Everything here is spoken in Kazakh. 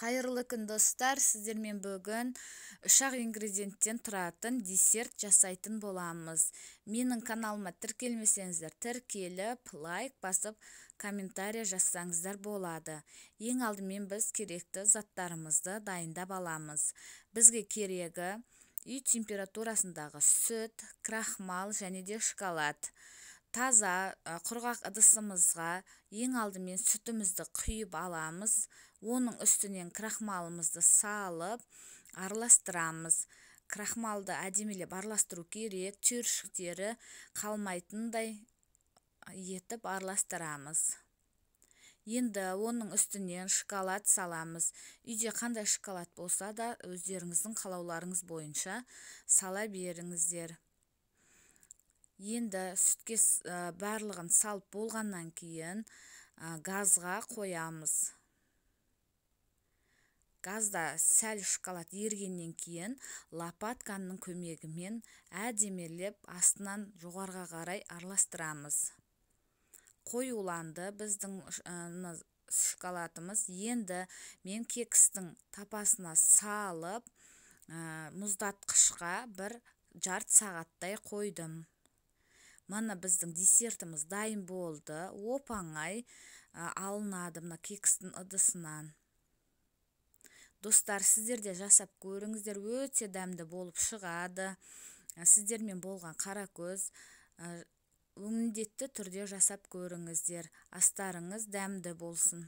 Кайырлы күн достар, сіздермен бүгін 3 ингредиенттен тұратын десерт жасайтын боламыз. Менің каналыма тіркелмесеңіздер, тіркеліп, лайк басып, комментарий жазсаңыздар болады. Ең алдымен біз керекті заттарымызды дайындап аламыз. Бізге керегі үй температурасындағы сүт, крахмал және де шоколад. Таза құрғақ ыдысымызға ең алдымен сүтімізді құйып аламыз. Оның үстінен крахмалымызды салып араластырамыз. Крахмалды әдемілеп араластыру керек, түйіршіктері қалмайтындай етіп араластырамыз. Енді оның үстінен шоколад саламыз. Үйде қандай шоколад болса да өздеріңіздің қалауларыңыз бойынша сала беріңіздер. Енді сүтке барлығын салып болғаннан кейін газға қоямыз. Газда сәл шоколад ергеннен кейін лопатканың көмегімен әдемелеп астынан жоғарға қарай араластырамыз. Қоюланды біздің шоколадымыз. Енді мен кекстің тапасына салып мұздатқышқа бір жарты сағаттай қойдым. Мына біздің десертіміз дайын болды. Оп-оңай алынады мына кекстің ыдысынан. Достар, сіздер де жасап көріңіздер, өте дәмді болып шығады. Сіздермен болған қаракөз міндетті түрде жасап көріңіздер. Астарыңыз дәмді болсын.